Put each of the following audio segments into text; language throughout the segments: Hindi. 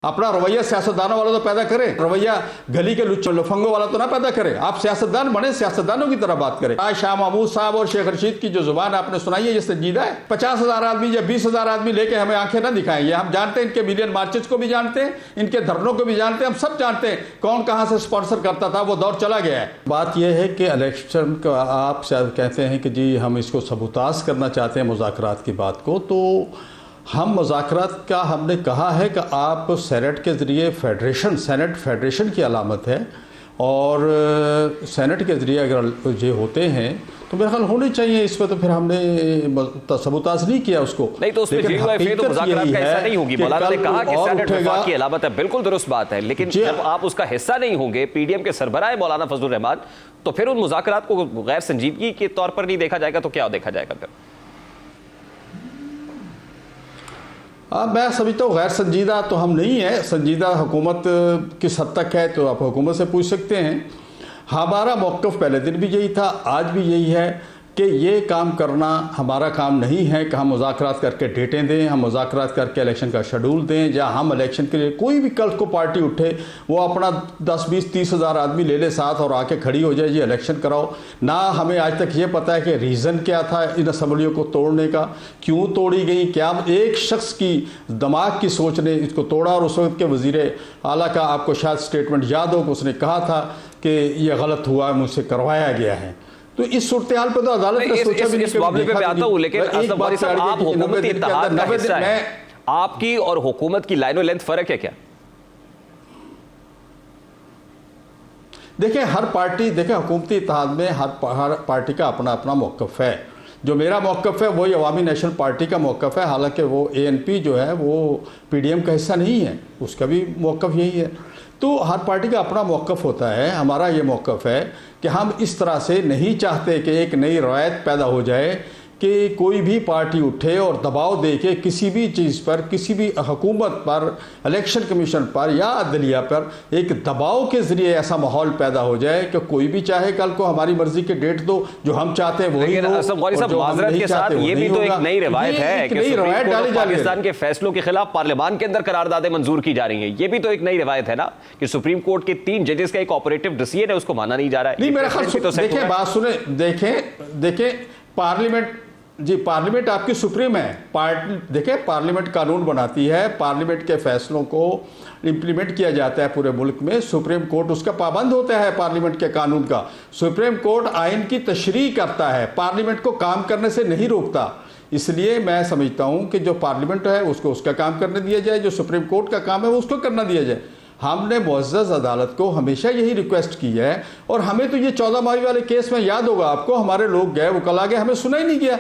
अपना रवैया सियासतदानों वाला तो पैदा करें, रवैया गली के लफंगों वाला तो ना पैदा करें। आप सियासतदान बने, सियासतदानों की तरह बात करें। आज शाह महमूद साहब और शेख रशीद की जो जुबान आपने सुनाई है, ये संजीदा है। 50,000 आदमी या 20,000 आदमी लेके हमें आंखें ना दिखाएंगे। हम जानते हैं इनके मिलियन मार्चेस को भी जानते हैं, इनके धरनों को भी जानते हैं, हम सब जानते हैं कौन कहां से स्पॉन्सर करता था। वो दौर चला गया है। बात यह है कि इलेक्शन का आप शायद कहते हैं कि जी हम इसको सबूताज करना चाहते हैं मुज़ाकरात की बात को, तो हम मुज़ाकरात का हमने कहा है कि आप सेनेट के ज़रिए सेनेट फेडरेशन की अलामत है और सेनेट के ज़रिए अगर ये होते हैं तो मेरा ख्याल होने चाहिए। इस पर तो फिर हमने सबूताज नहीं किया उसको। नहीं तो उसमें तो मुज़ाकरात का हिस्सा नहीं होगी। मौलाना ने कहा कि सेनेट वफाक की अलामत है, बिल्कुल दुरुस्त बात है, लेकिन जब आप उसका हिस्सा नहीं होंगे, पीडीएम के सरबराह मौलाना फजलुर रहमान, तो फिर उन मुज़ाकरात को गैर संजीदगी के तौर पर नहीं देखा जाएगा तो क्या देखा जाएगा फिर? मैं समझता हूँ गैर संजीदा तो हम नहीं है। संजीदा हुकूमत किस हद तक है तो आप हुकूमत से पूछ सकते हैं। हमारा मौक़िफ़ पहले दिन भी यही था, आज भी यही है कि ये काम करना हमारा काम नहीं है कि हम मुज़ाकरात करके डेटें दें, हम मुज़ाकरात करके इलेक्शन का शेड्यूल दें, या हम इलेक्शन के लिए कोई भी कल को पार्टी उठे वो अपना 10, 20, 30 हज़ार आदमी ले ले साथ और आके खड़ी हो जाए ये इलेक्शन कराओ ना। हमें आज तक ये पता है कि रीज़न क्या था इन असम्बलियों को तोड़ने का, क्यों तोड़ी गई, क्या एक शख्स की दिमाग की सोच ने इसको तोड़ा। और उस वक्त के वज़ीर आला का आपको शायद स्टेटमेंट याद हो कि उसने कहा था कि यह गलत हुआ, मुझसे करवाया गया है। तो इस सूरत हाल पर तो अदालत ने सोचा भी इस मामले पे मैं आता हूं, लेकिन आप हुकूमती इत्तेहाद का हिस्सा हैं, आपकी और हुकूमत की लाइनो लेंथ फर्क है क्या? देखिए हर पार्टी, देखिए हुकूमती इत्तेहाद में हर पार्टी का अपना अपना मौक़िफ़ है। जो मेरा मौक़िफ़ है वही अवामी नेशनल पार्टी का मौक़िफ़ है, हालांकि वो ANP जो है वो PDM का हिस्सा नहीं है, उसका भी मौक़िफ़ यही है। तो हर पार्टी का अपना मौक़िफ़ होता है। हमारा ये मौक़िफ़ है कि हम इस तरह से नहीं चाहते कि एक नई रवायत पैदा हो जाए कि कोई भी पार्टी उठे और दबाव दे के किसी भी चीज़ पर, किसी भी हुकूमत पर, इलेक्शन कमीशन पर या अदलिया पर एक दबाव के ज़रिए ऐसा माहौल पैदा हो जाए कि कोई भी चाहे कल को हमारी मर्ज़ी के डेट दो, जो हम चाहते हैं वही दो। माज़रत के साथ ये भी तो एक नई रवायत है कि सुप्रीम कोर्ट पाकिस्तान के फैसलों के खिलाफ पार्लियामान के अंदर करारदादें मंजूर की जा रही हैं। ये भी तो एक नई रवायत है ना कि सुप्रीम कोर्ट के 3 जजेस का एक ऑपरेटिव डिसीजन है, उसको माना नहीं जा रहा है। नहीं मेरा ख्याल, देखें बात सुने, देखें पार्लियामेंट जी, पार्लियामेंट आपकी सुप्रीम है। देखें पार्लियामेंट कानून बनाती है, पार्लियामेंट के फैसलों को इम्प्लीमेंट किया जाता है पूरे मुल्क में। सुप्रीम कोर्ट उसका पाबंद होता है पार्लियामेंट के कानून का। सुप्रीम कोर्ट आइन की तशरीह करता है, पार्लियामेंट को काम करने से नहीं रोकता। इसलिए मैं समझता हूँ कि जो पार्लियामेंट है उसको उसका काम करने दिया जाए, जो सुप्रीम कोर्ट का काम है वो उसको करना दिया जाए। हमने मुअज़्ज़ज़ अदालत को हमेशा यही रिक्वेस्ट की है। और हमें तो ये 14 मई वाले केस में याद होगा आपको, हमारे लोग गए, वकला गए, हमें सुना ही नहीं गया,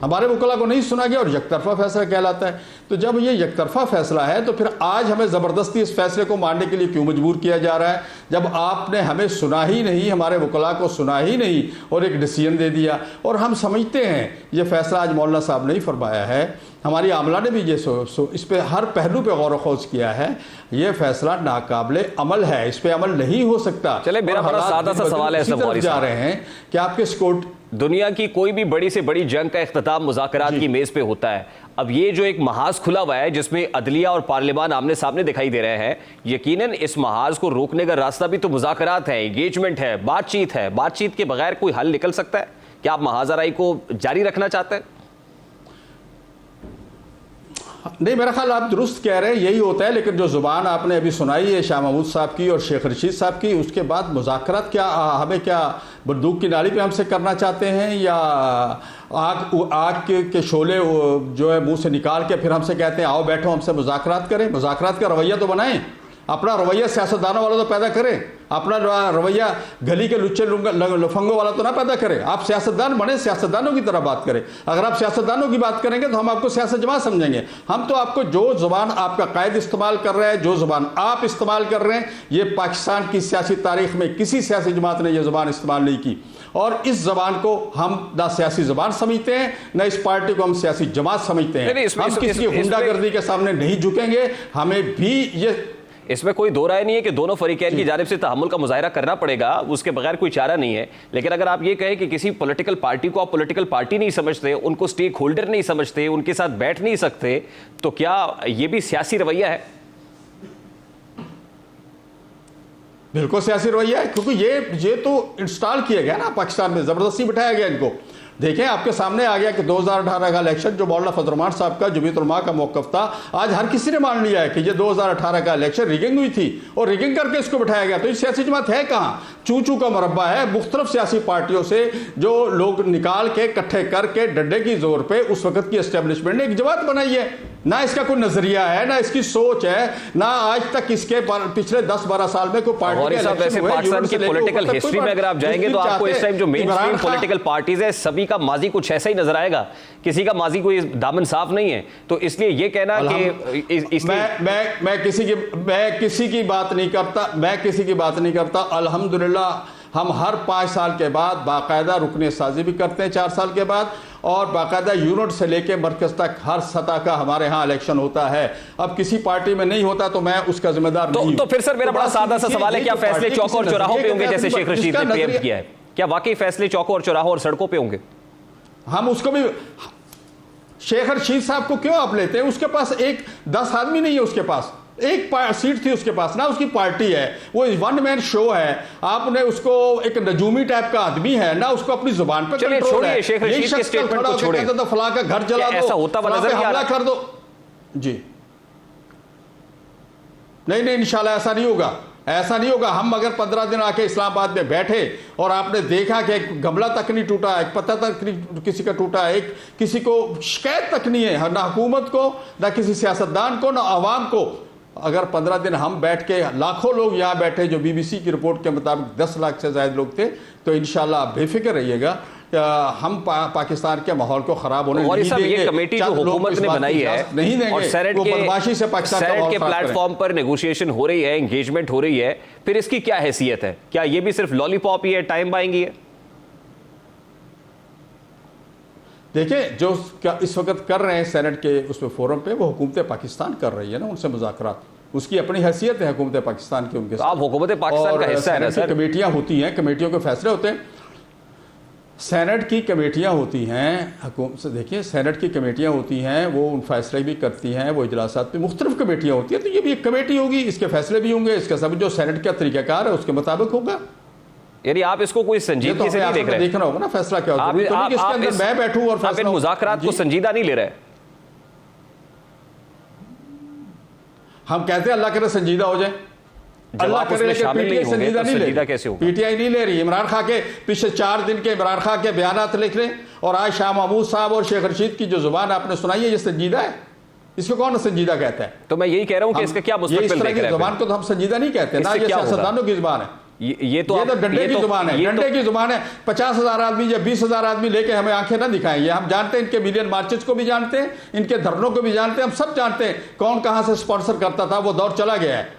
हमारे वकला को नहीं सुना गया और यकतरफा फैसला कहलाता है। तो जब ये यकतरफा फैसला है तो फिर आज हमें ज़बरदस्ती इस फैसले को मानने के लिए क्यों मजबूर किया जा रहा है, जब आपने हमें सुना ही नहीं, हमारे वकला को सुना ही नहीं और एक डिसीजन दे दिया। और हम समझते हैं ये फैसला आज मौलाना साहब ने ही फरमाया है, हमारी आमला ने भी ये इस पर हर पहलू पे गौर खोज किया है। ये फैसला नाकाबिले अमल है, इस पर अमल नहीं हो सकता। चले मेरा बड़ा सादा सा सवाल है, जा रहे हैं कि आपके स्कोर दुनिया की कोई भी बड़ी से बड़ी जंग का इख्तिताम मुज़ाकरात की मेज़ पे होता है। अब ये जो एक महाज खुला हुआ है जिसमें अदलिया और पार्लियामान आमने सामने दिखाई दे रहे हैं, यकीनन इस महाज को रोकने का रास्ता भी तो मुज़ाकरात है, एंगेजमेंट है, बातचीत है। बातचीत के बगैर कोई हल निकल सकता है? क्या आप महाजराई को जारी रखना चाहते हैं? नहीं मेरा ख्याल आप दुरुस्त कह रहे हैं, यही होता है। लेकिन जो ज़ुबान आपने अभी सुनाई है शाह महमूद साहब की और शेख रशीद साहब की, उसके बाद मुज़ाकरात क्या हमें क्या बंदूक की नाली पे हमसे करना चाहते हैं, या आग के शोले जो है मुंह से निकाल के फिर हमसे कहते हैं आओ बैठो हमसे मुज़ाकरात करें। मुज़ाकरात का रवैया तो बनाएं, अपना रवैया सियासतदानों वाला तो पैदा करें, अपना रवैया गली के लुच्चे लफंगों वाला तो ना पैदा करें। आप सियासतदान बने, सियासतदानों की तरह बात करें। अगर आप सियासतदानों की बात करेंगे तो हम आपको सियासत जमात समझेंगे। हम तो आपको जो ज़ुबान आपका कायद इस्तेमाल कर रहे हैं, जो ज़ुबान आप इस्तेमाल कर रहे हैं, ये पाकिस्तान की सियासी तारीख में किसी सियासी जमात ने यह ज़ुबान इस्तेमाल नहीं की। और इस ज़बान को हम ना सियासी ज़बान समझते हैं, ना इस पार्टी को हम सियासी जमात समझते हैं। हम किसी की गुंडागर्दी के सामने नहीं झुकेंगे। हमें भी ये इसमें कोई दो राय नहीं है कि दोनों फरीकैन की जानिब से तहम्मुल का मुजाहिरा करना पड़ेगा, उसके बगैर कोई चारा नहीं है। लेकिन अगर आप ये कहें कि किसी पॉलिटिकल पार्टी को आप पॉलिटिकल पार्टी नहीं समझते, उनको स्टेक होल्डर नहीं समझते, उनके साथ बैठ नहीं सकते, तो क्या ये भी सियासी रवैया है? बिल्कुल सियासी रवैया है, क्योंकि ये तो इंस्टॉल किया गया ना पाकिस्तान में, जबरदस्ती बिठाया गया इनको। देखें, आपके सामने आ गया कि 2018 का इलेक्शन जो मौलाना फजल रहमान साहब का जमीयत उलमा का मौक़िफ़ था, आज हर किसी ने मान लिया है कि ये 2018 का इलेक्शन रिगिंग हुई थी और रिगिंग करके इसको बिठाया गया। तो ये सियासी जमात है कहाँ? चू चू का मरबा है। मुख्तलिफ सियासी पार्टियों से जो लोग निकाल के इकट्ठे करके डंडे की जोर पे उस वक्त की एस्टेब्लिशमेंट ने एक जमात बनाई है। ना इसका कोई नजरिया है, ना इसकी सोच है, ना आज तक इसके पिछले 10-12 साल में कोई पार्टी वैसे पाकिस्तान की पॉलिटिकल हिस्ट्री में अगर आप जाएंगे तो आपको इस टाइम जो मेन स्ट्रीम पॉलिटिकल पार्टीज है सभी का माजी कुछ ऐसा ही नजर आएगा, किसी का माजी कोई दामन साफ नहीं है। तो इसलिए ये कहना कि मैं किसी की बात नहीं करता। अल्हम्दुलिल्लाह हम हर 5 साल के बाद बाकायदा रुकने साजी भी करते हैं, 4 साल के बाद, और बाकायदा यूनिट से लेके मरकज तक हर सतह का हमारे यहाँ इलेक्शन होता है। अब किसी पार्टी में नहीं होता तो मैं उसका जिम्मेदार नहीं हूं। तो फिर सर मेरा बड़ा सादा सा सवाल है, क्या फैसले चौकों और चौराहों पे होंगे जैसे शेख रशीद ने प्रीएम्प्ट किया है? क्या वाकई फैसले चौकों और चौराहों और सड़कों पे होंगे? हम उसको भी, शेख रशीद साहब को क्यों आप लेते हैं? उसके पास 10 आदमी नहीं है, उसके पास एक सीट थी उसके पास ना, उसकी पार्टी है, वो 1 मैन शो है। आपने उसको एक नजूमी टाइप का आदमी है ना, उसको अपनी जुबान पे कंट्रोल है। शेख रशीद के स्टेटमेंट को छोड़िए, तो फला का घर जला दो, ऐसा होता हुआ नजर हमला कर दो। जी नहीं, इंशाल्लाह ऐसा नहीं होगा, ऐसा नहीं होगा। हम अगर 15 दिन आके इस्लामाबाद में बैठे और आपने देखा कि एक गमला तक नहीं टूटा, एक पत्ता तक नहीं किसी का टूटा, एक किसी को शिकायत तक नहीं है, ना हुकूमत को, ना किसी सियासतदान को, ना आवाम को। अगर 15 दिन हम बैठ के, लाखों लोग यहाँ बैठे जो बीबीसी की रिपोर्ट के मुताबिक 10 लाख से ज्यादा लोग थे, तो इंशाल्लाह आप बेफिक्र रहिएगा, हम पाकिस्तान के माहौल को खराब होने नहीं देंगे। ये कमेटी जो हुकूमत ने बनाई है नहीं देंगे, और सेनेट के प्लेटफॉर्म पर नेगोशिएशन हो रही है, एंगेजमेंट हो रही है, फिर इसकी क्या हैसियत है? क्या ये भी सिर्फ लॉलीपॉप ही है, टाइम बाइंग ही है? देखिए, जो इस वक्त कर रहे हैं सेनेट के उसमें फोरम पे, वो हुकूमत पाकिस्तान कर रही है ना, उनसे मुज़ाकरात, उसकी अपनी हैसियत है हुकूमत पाकिस्तान की उनके साथ। आप हुकूमत पाकिस्तान का हिस्सा है ना सर? कमेटियां होती हैं, कमेटियों के फैसले होते हैं, सेनेट की कमेटियां होती हैं, हुकूमत से देखिए सेनेट की कमेटियां होती हैं, वो उन फैसले भी करती हैं, वो इजलासात में मुख्तलिफ कमेटियां होती हैं। तो ये भी एक कमेटी होगी, इसके फैसले भी होंगे, इसका सब जो सेनेट का तरीकाकार है उसके मुताबिक होगा। यानी आप इसको कोई संजीदगी से नहीं देख रहे? देखना होगा ना फैसला क्या होगा। इसके अंदर मैं बैठूं और आप इन मुज़ाकरात को संजीदा नहीं ले रहे? हम कहते हैं अल्लाह करे संजीदा हो जाए, अल्लाह करे कि पीटीआई संजीदा नहीं ले रही, पीटीआई नहीं ले रही। इमरान खान के पिछले 4 दिन के इमरान खान के बयानात लिख रहे, और आज शाह महमूद साहब और शेख रशीद की जो जुबान आपने सुनाई है, ये संजीदा है? इसको कौन संजीदा कहता है? तो मैं यही कह रहा हूं कि इसका क्या मुस्तकबिल देख रहे हैं? जुबान को तो हम संजीदा नहीं कहते ना, ये सियासतदानों की जुबान है, ये तो डंडे की जुबान है, डंडे की जुबान है। 50,000 आदमी या 20,000 आदमी लेके हमें आंखें ना दिखाएंगे। हम जानते हैं इनके मिलियन मार्चेस को भी जानते हैं, इनके धरनों को भी जानते हैं, हम सब जानते हैं कौन कहां से स्पॉन्सर करता था, वो दौर चला गया है।